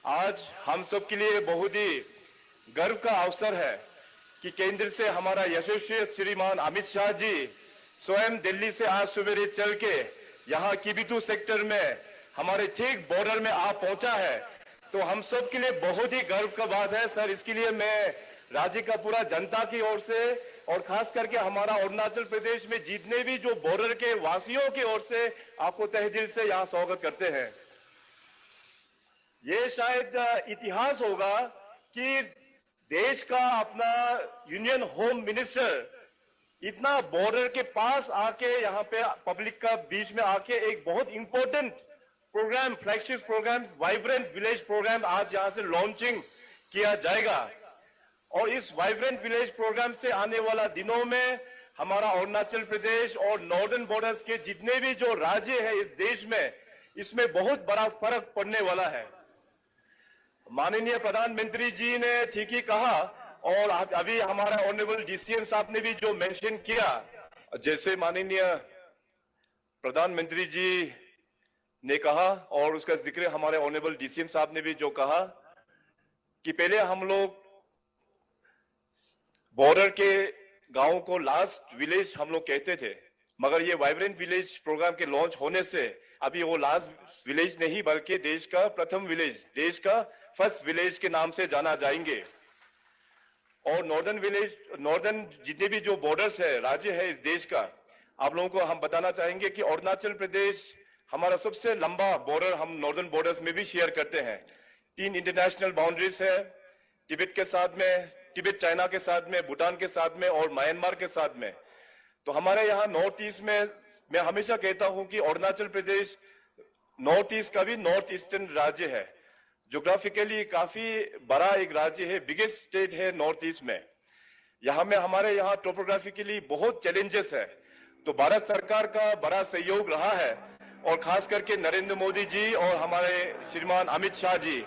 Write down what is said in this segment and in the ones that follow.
आज हम सब के लिए बहुत ही गर्व का अवसर है कि केंद्र से हमारा यशस्वी श्रीमान अमित शाह जी स्वयं दिल्ली से आज सवेरे चल के यहाँ किबिथु सेक्टर में हमारे ठीक बॉर्डर में आ पहुंचा है। तो हम सब के लिए बहुत ही गर्व का बात है सर। इसके लिए मैं राज्य का पूरा जनता की ओर से और खास करके हमारा अरुणाचल प्रदेश में जितने भी जो बॉर्डर के वासियों की ओर से आपको तहे दिल से यहाँ स्वागत करते हैं। ये शायद इतिहास होगा कि देश का अपना यूनियन होम मिनिस्टर इतना बॉर्डर के पास आके यहाँ पे पब्लिक का बीच में आके एक बहुत important programme, flagship programme vibrant village programme आज यहाँ से लॉन्चिंग किया जाएगा। और इस वाइब्रेंट विलेज प्रोग्राम से आने वाला दिनों में हमारा अरुणाचल प्रदेश और नॉर्दर्न बॉर्डर्स के जितने भी जो राज्य है इस देश में, इसमें बहुत बड़ा फर्क पड़ने वाला है। माननीय प्रधानमंत्री जी ने ठीक ही कहा और अभी हमारा ऑनरेबल डीसीएम साहब ने भी जो मेंशन किया, जैसे माननीय प्रधानमंत्री जी ने कहा और उसका जिक्र हमारे ऑनरेबल डीसीएम साहब ने भी जो कहा कि पहले हम लोग बॉर्डर के गांवों को लास्ट विलेज हम लोग कहते थे, मगर ये वाइब्रेंट विलेज प्रोग्राम के लॉन्च होने से अभी वो लास्ट विलेज नहीं बल्कि देश का प्रथम विलेज, देश का फर्स्ट विलेज के नाम से जाना जाएंगे। और नॉर्दर्न विलेज, नॉर्दर्न जितने भी जो बॉर्डर्स है, राज्य है इस देश का, आप लोगों को हम बताना चाहेंगे कि अरुणाचल प्रदेश हमारा सबसे लंबा बॉर्डर हम नॉर्दर्न बॉर्डर्स में भी शेयर करते हैं। 3 इंटरनेशनल बाउंड्रीज है, तिब्बत के साथ में, तिब्बत चाइना के साथ में, भूटान के साथ में और म्यांमार के साथ में। तो हमारे यहाँ नॉर्थ ईस्ट में मैं हमेशा कहता हूं कि अरुणाचल प्रदेश नॉर्थ ईस्ट का भी नॉर्थ ईस्टर्न राज्य है। ज्योग्राफिकली काफी बड़ा एक राज्य है, बिगेस्ट स्टेट है नॉर्थ ईस्ट में। यहाँ में हमारे यहाँ टोपोग्राफिकली बहुत चैलेंजेस है, तो भारत सरकार का बड़ा सहयोग रहा है और खास करके नरेंद्र मोदी जी और हमारे श्रीमान अमित शाह जी,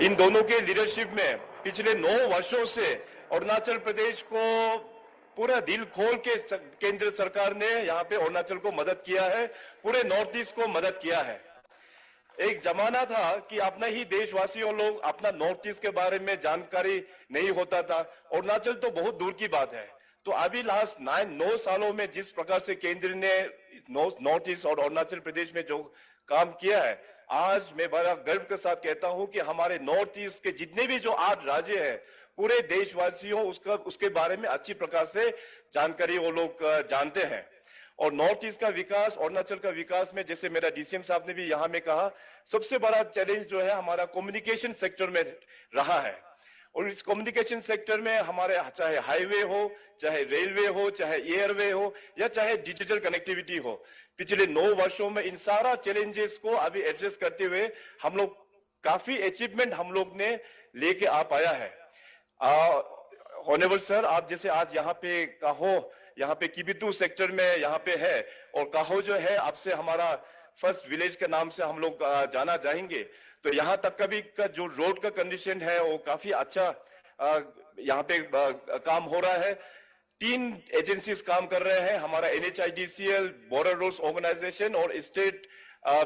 इन दोनों के लीडरशिप में पिछले 9 वर्षों से अरुणाचल प्रदेश को पूरा दिल खोल के केंद्र सरकार ने यहाँ पे अरुणाचल को मदद किया है, पूरे नॉर्थ ईस्ट को मदद किया है। एक जमाना था कि अपना ही देशवासियों लोग अपना नॉर्थ ईस्ट के बारे में जानकारी नहीं होता था, अरुणाचल तो बहुत दूर की बात है। तो अभी लास्ट 9 सालों में जिस प्रकार से केंद्र ने नॉर्थ ईस्ट और अरुणाचल प्रदेश में जो काम किया है, आज मैं बड़ा गर्व के साथ कहता हूं कि हमारे नॉर्थ ईस्ट के जितने भी जो 8 राज्य है, पूरे देशवासियों उसके बारे में अच्छी प्रकार से जानकारी वो लोग जानते हैं। और नॉर्थ ईस्ट का विकास, अरुणाचल का विकास में, जैसे मेरा डीसीएम साहब ने भी यहाँ में कहा, सबसे बड़ा चैलेंज जो है हमारा कम्युनिकेशन सेक्टर में रहा है। और इस कम्युनिकेशन सेक्टर में हमारे चाहे हाईवे हो, चाहे रेलवे हो, चाहे एयरवे हो या चाहे डिजिटल कनेक्टिविटी हो, पिछले 9 वर्षों में इन सारा चैलेंजेस को अभी एड्रेस करते हुए हम लोग काफी अचीवमेंट हम लोग ने लेके आ पाया है। ऑनरेबल सर, आप जैसे आज यहाँ पे कहो, यहाँ पे किबिथु सेक्टर में यहाँ पे है और कहो जो है आपसे हमारा फर्स्ट विलेज के नाम से हम लोग जाना जाएंगे, तो यहाँ तक का जो रोड का कंडीशन है वो काफी अच्छा यहाँ पे काम हो रहा है। 3 एजेंसीज काम कर रहे हैं, हमारा NHIDCL, बॉर्डर रोड्स ऑर्गेनाइजेशन और स्टेट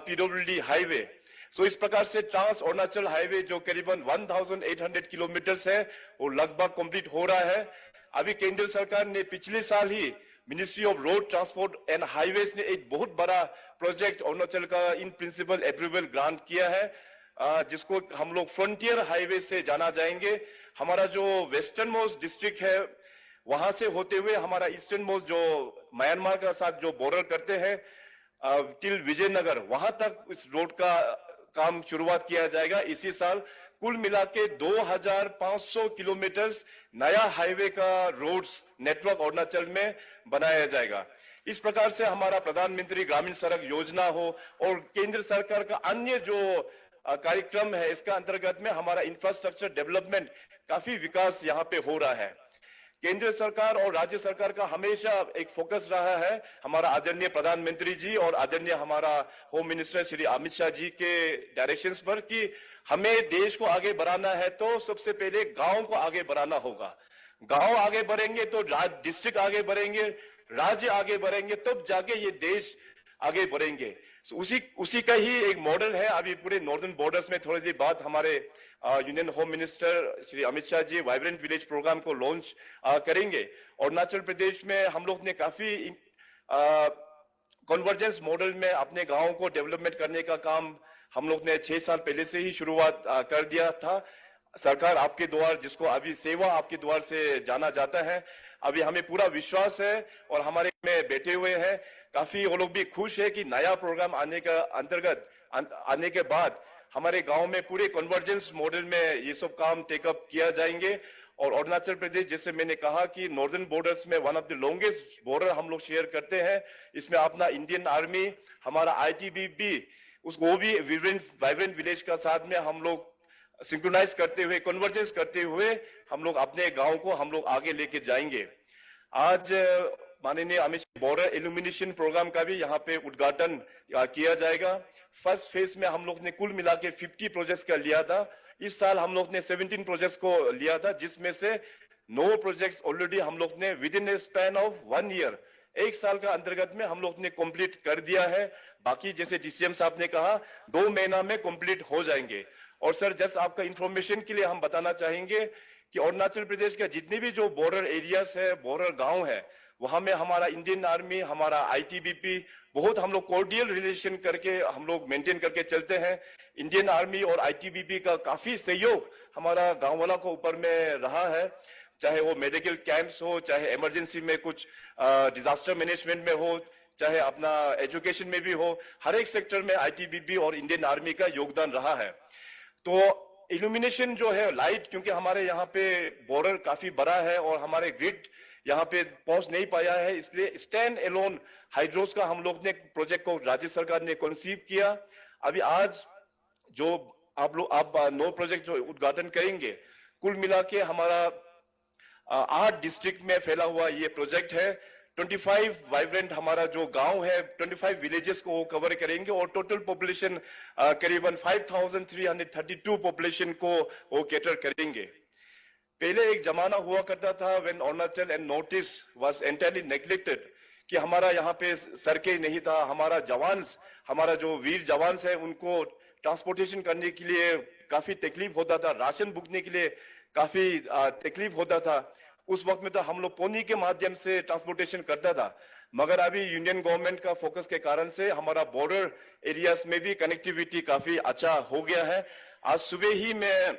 PWD हाईवे। सो इस प्रकार से ट्रांस अरुणाचल हाईवे जो करीबन 1800 किलोमीटर है वो लगभग कंप्लीट हो रहा है। अभी केंद्र सरकार ने पिछले साल ही ministry of road transport and highways ने एक बहुत बड़ा प्रोजेक्ट अरुणाचल का इन प्रिंसिपल अप्रूवल ग्रांट किया है, जिसको हम लोग फ्रंटियर हाईवे से जाना जाएंगे। हमारा जो वेस्टर्न मोस्ट डिस्ट्रिक्ट है वहां से होते हुए हमारा ईस्टर्न मोस्ट जो म्यांमार का साथ जो बॉर्डर करते हैं टिल विजयनगर, वहां तक इस रोड का काम शुरुआत किया जाएगा इसी साल। कुल मिला के 2500 किलोमीटर नया हाईवे का रोड्स नेटवर्क अरुणाचल में बनाया जाएगा। इस प्रकार से हमारा प्रधानमंत्री ग्रामीण सड़क योजना हो और केंद्र सरकार का अन्य जो कार्यक्रम है, इसका अंतर्गत में हमारा इंफ्रास्ट्रक्चर डेवलपमेंट काफी विकास यहाँ पे हो रहा है। केंद्र सरकार और राज्य सरकार का हमेशा एक फोकस रहा है हमारा आदरणीय प्रधानमंत्री जी और आदरणीय हमारा होम मिनिस्टर श्री अमित शाह जी के डायरेक्शंस पर कि हमें देश को आगे बढ़ाना है तो सबसे पहले गांव को आगे बढ़ाना होगा। गांव आगे बढ़ेंगे तो डिस्ट्रिक्ट आगे बढ़ेंगे, राज्य आगे बढ़ेंगे, तब जाके ये देश आगे बढ़ेंगे। उसी उसी का ही एक मॉडल है। अभी पूरे नॉर्दर्न बॉर्डर्स में थोड़ी देर बाद हमारे union home minister Shri Amit Shah ji vibrant village programme को लॉन्च करेंगे। अरुणाचल प्रदेश में हम लोग ने काफी कन्वर्जेंस मॉडल में अपने गांवों को डेवलपमेंट करने का काम हम लोग ने 6 साल पहले से ही शुरुआत कर दिया था। सरकार आपके द्वार, जिसको अभी सेवा आपके द्वार से जाना जाता है, अभी हमें पूरा विश्वास है और हमारे में बैठे हुए हैं। काफी वो लोग भी खुश है कि नया प्रोग्राम आने का अंतर्गत आने के बाद हमारे गांव में पूरे कन्वर्जेंस मॉडल में ये सब काम टेकअप किया जाएंगे। और अरुणाचल प्रदेश, जैसे मैंने कहा कि नॉर्दर्न बॉर्डर्स में one of the longest border हम लोग शेयर करते हैं। इसमें अपना इंडियन आर्मी, हमारा आईटीबीपी, उसको भी वाइब्रेंट विलेज का साथ में हम लोग सिंक्रोनाइज करते हुए, कन्वर्जेंस करते हुए हम लोग अपने गांव को हम लोग आगे लेके जाएंगे। आज माननीय Amit Shah border illumination programme का भी यहाँ पे उद्घाटन किया जाएगा। फर्स्ट फेज में हम लोग ने कुल मिला के 50 प्रोजेक्ट्स का लिया था। इस साल हम लोग ने 17 प्रोजेक्ट्स को लिया था, जिसमें से 9 प्रोजेक्ट्स ऑलरेडी हम लोग ने with in A span of 1 year, 1 साल का अंतर्गत में हम लोग ने कंप्लीट कर दिया है। बाकी जैसे डीसीएम साहब ने कहा 2 महीना में कंप्लीट हो जाएंगे। और सर, जस्ट आपका इंफॉर्मेशन के लिए हम बताना चाहेंगे कि अरुणाचल प्रदेश के जितने भी जो बॉर्डर एरियाज है, बॉर्डर गांव है, वहां में हमारा इंडियन आर्मी, हमारा आईटीबीपी, बहुत हम लोग कोर्डियल रिलेशन करके हम लोग मेंटेन करके चलते हैं। इंडियन आर्मी और आईटीबीपी का काफी सहयोग हमारा गांव वाला को ऊपर में रहा है, चाहे वो मेडिकल कैंप्स हो, चाहे इमरजेंसी में कुछ डिजास्टर मैनेजमेंट में हो, चाहे अपना एजुकेशन में भी हो। हर एक सेक्टर में आईटीबीपी और इंडियन आर्मी का योगदान रहा है। तो इल्यूमिनेशन जो है, लाइट, क्योंकि हमारे यहाँ पे बॉर्डर काफी बड़ा है और हमारे ग्रिड यहाँ पे पहुंच नहीं पाया है, इसलिए स्टैंड एलोन हाइड्रोस का हम लोग ने प्रोजेक्ट को राज्य सरकार ने कंसीव किया। अभी आज जो आप 9 प्रोजेक्ट जो उद्घाटन करेंगे, कुल मिला के हमारा 8 डिस्ट्रिक्ट में फैला हुआ ये प्रोजेक्ट है। 25 वाइब्रेंट हमारा जो गांव है, 25 विलेजेस को कवर करेंगे और टोटल पॉपुलेशन करीबन 5332 पॉपुलेशन को वो कैटर करेंगे। पहले एक जमाना हुआ करता था when Arunachal and north east was entirely neglected, कि हमारा यहाँ पे सड़कें नहीं था, हमारा जो वीर जवान है उनको ट्रांसपोर्टेशन करने के लिए काफी तकलीफ होता था, राशन बुकने के लिए काफी तकलीफ होता था। उस वक्त में तो हम लोग पोनी के माध्यम से ट्रांसपोर्टेशन करता था, मगर अभी यूनियन गवर्नमेंट का फोकस के कारण से हमारा बॉर्डर एरियाज में भी कनेक्टिविटी काफी अच्छा हो गया है। आज सुबह ही मैं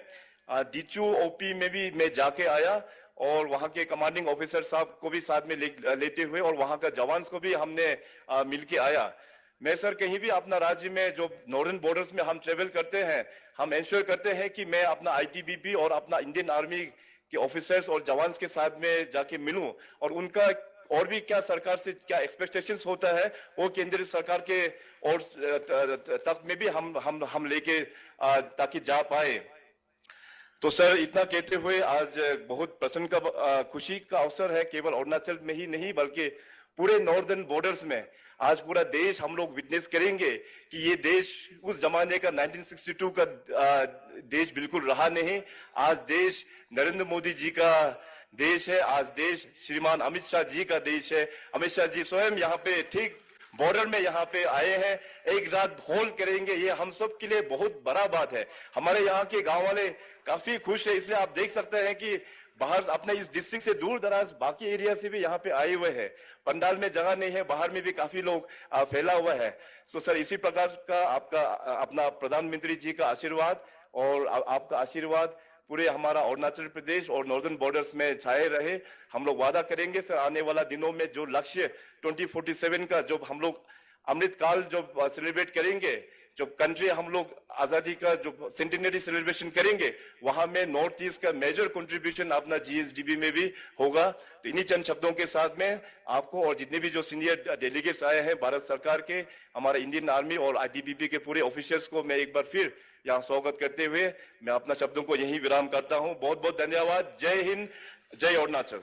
डीचू ओपी में भी मैं जाके आया और वहां के कमांडिंग ऑफिसर साहब को भी साथ में लेते हुए और वहां का जवान को भी हमने मिलके आया। मैं सर, कहीं भी अपना राज्य में जो नॉर्दर्न बॉर्डर्स में हम ट्रेवल करते हैं, हम इंश्योर करते हैं कि मैं अपना आईटीबीपी और अपना इंडियन आर्मी के ऑफिसर्स और जवान के साथ में जाके मिलूं और उनका और भी क्या सरकार से क्या एक्सपेक्टेशंस होता है वो केंद्रीय सरकार के और तक में भी हम लेके ताकि जा पाए। तो सर, इतना कहते हुए आज बहुत प्रसन्न का खुशी का अवसर है, केवल अरुणाचल में ही नहीं बल्कि पूरे नॉर्दर्न बॉर्डर्स में आज पूरा देश हम लोग विटनेस करेंगे कि ये देश उस जमाने का 1962 का देश बिल्कुल रहा नहीं। आज देश नरेंद्र मोदी जी का देश है, आज देश श्रीमान अमित शाह जी का देश है। अमित शाह जी स्वयं यहाँ पे ठीक बॉर्डर में यहाँ पे आए हैं, एक रात होल्ड करेंगे, ये हम सब के लिए बहुत बड़ा बात है। हमारे यहाँ के गांव वाले काफी खुश है, इसलिए आप देख सकते हैं कि बाहर अपने इस डिस्ट्रिक्ट से दूर दराज बाकी एरिया से भी यहाँ पे आए हुए हैं। पंडाल में जगह नहीं है, बाहर में भी काफी लोग फैला हुआ है। सो सर, इसी प्रकार का आपका अपना प्रधानमंत्री जी का आशीर्वाद और आपका आशीर्वाद पूरे हमारा अरुणाचल प्रदेश और नॉर्दर्न बॉर्डर्स में छाए रहे। हम लोग वादा करेंगे सर, आने वाला दिनों में जो लक्ष्य 2047 का जो हम लोग अमृत काल जो सेलिब्रेट करेंगे, जो कंट्री हम लोग आजादी का जो सेंटिनरी सेलिब्रेशन करेंगे, वहां में नॉर्थ ईस्ट का मेजर कंट्रीब्यूशन अपना जीएसडीबी में भी होगा। तो इन्हीं चंद शब्दों के साथ में आपको और जितने भी जो सीनियर डेलीगेट्स आए हैं भारत सरकार के, हमारा इंडियन आर्मी और आईटीबीपी के पूरे ऑफिसर्स को मैं एक बार फिर यहाँ स्वागत करते हुए मैं अपना शब्दों को यही विराम करता हूँ। बहुत बहुत धन्यवाद। जय हिंद, जय अरुणाचल।